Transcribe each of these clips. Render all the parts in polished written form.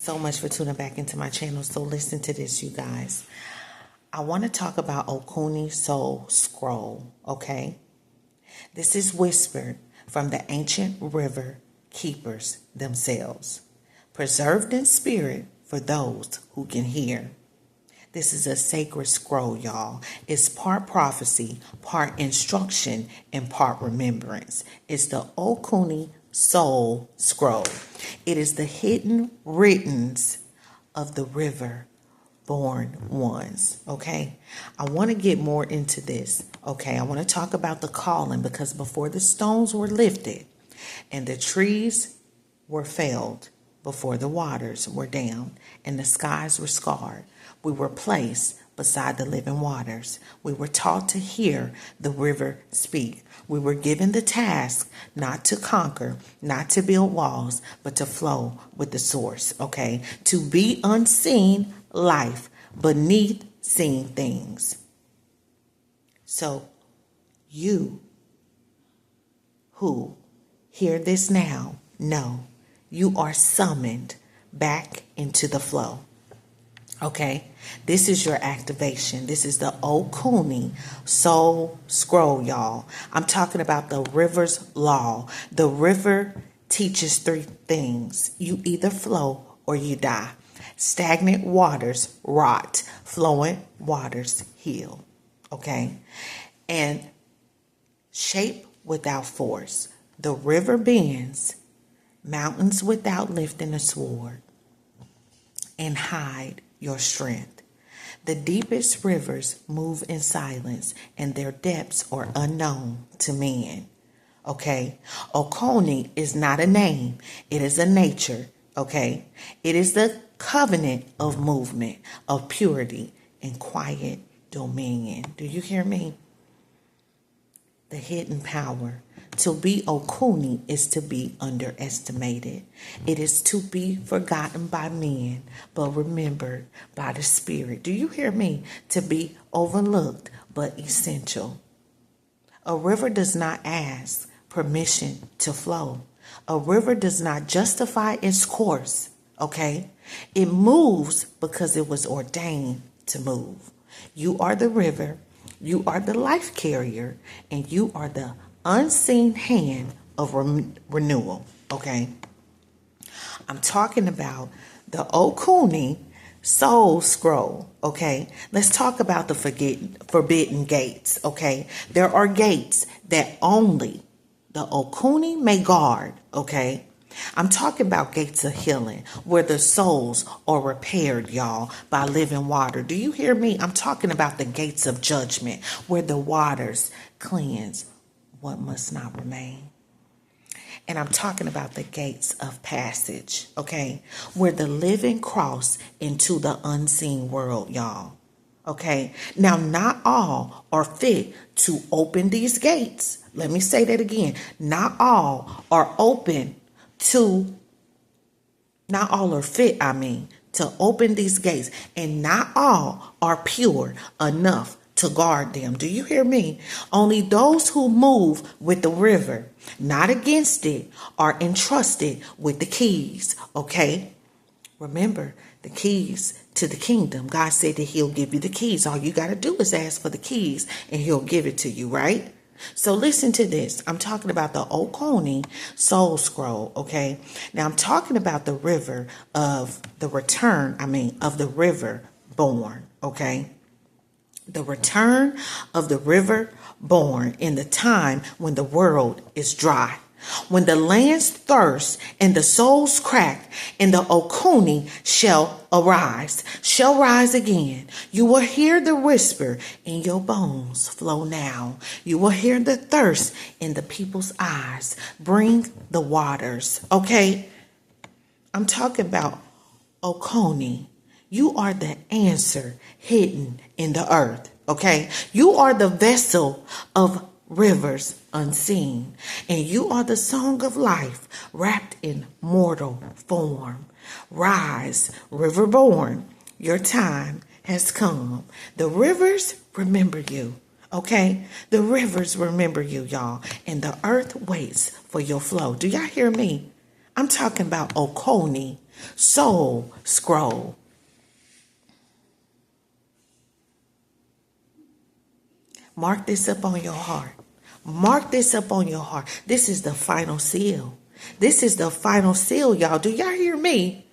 So much for tuning back into my channel. So listen to this, you guys. I want to talk about Oconee Soul Scroll, okay? This is whispered from the ancient river keepers themselves, preserved in spirit for those who can hear. This is a sacred scroll, y'all. It's part prophecy, part instruction, and part remembrance. It's the Oconee Soul Scroll. It is the hidden writtens of the river-born ones, okay? I want to get more into this, okay? I want to talk about the calling, because before the stones were lifted and the trees were felled, before the waters were down and the skies were scarred, we were placed beside the living waters. We were taught to hear the river speak. We were given the task not to conquer, not to build walls, but to flow with the source, okay? To be unseen life beneath seen things. So you who hear this now, know you are summoned back into the flow. Okay, this is your activation. This is the Oconee Soul Scroll, y'all. I'm talking about the river's law. The river teaches three things. You either flow or you die. Stagnant waters rot. Flowing waters heal. Okay, and shape without force. The river bends mountains without lifting a sword, and hide your strength. The deepest rivers move in silence, and their depths are unknown to men. Okay? Oconee is not a name. It is a nature. Okay? It is the covenant of movement, of purity, and quiet dominion. Do you hear me? The hidden power. To be Oconee is to be underestimated. It is to be forgotten by men, but remembered by the Spirit. Do you hear me? To be overlooked, but essential. A river does not ask permission to flow. A river does not justify its course, okay? It moves because it was ordained to move. You are the river, you are the life carrier, and you are the unseen hand of renewal, okay? I'm talking about the Oconee Soul Scroll, okay? Let's talk about the forbidden gates, okay? There are gates that only the Oconee may guard, okay? I'm talking about gates of healing, where the souls are repaired, y'all, by living water. Do you hear me? I'm talking about the gates of judgment, where the waters cleanse what must not remain. And I'm talking about the gates of passage, okay? Where the living cross into the unseen world, y'all. Okay? Now, not all are fit to open these gates. Let me say that again. Not all are fit, to open these gates. And not all are pure enough to guard them. Do you hear me? Only those who move with the river, not against it, are entrusted with the keys, okay? Remember, the keys to the kingdom. God said that he'll give you the keys. All you got to do is ask for the keys and he'll give it to you, right? So listen to this. I'm talking about the Oconee Soul Scroll, okay? Now I'm talking about the river of the of the river born, okay? The return of the river born in the time when the world is dry. When the lands thirst and the souls crack, and the Oconee shall rise again. You will hear the whisper in your bones flow now. You will hear the thirst in the people's eyes. Bring the waters, okay? I'm talking about Oconee. You are the answer hidden in the earth, okay? You are the vessel of rivers unseen, and you are the song of life wrapped in mortal form. Rise, river born, your time has come. The rivers remember you, okay? The rivers remember you, y'all, and the earth waits for your flow. Do y'all hear me? I'm talking about Oconee soul scroll. Mark this up on your heart. Mark this up on your heart. This is the final seal. This is the final seal, y'all. Do y'all hear me?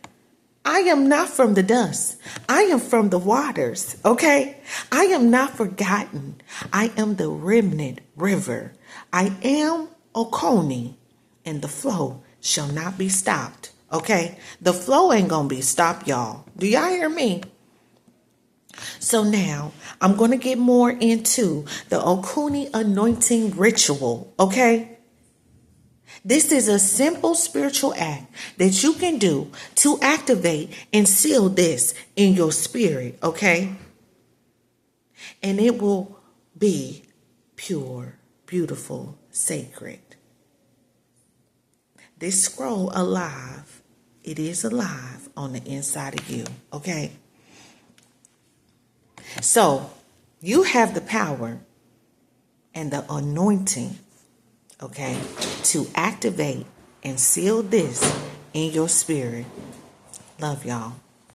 I am not from the dust. I am from the waters, okay? I am not forgotten. I am the remnant river. I am Oconee, and the flow shall not be stopped, okay? The flow ain't gonna be stopped, y'all. Do y'all hear me? So now I'm going to get more into the Oconee anointing ritual, okay? This is a simple spiritual act that you can do to activate and seal this in your spirit, okay? And it will be pure, beautiful, sacred. This scroll alive, it is alive on the inside of you, okay? So you have the power and the anointing, okay, to activate and seal this in your spirit. Love y'all.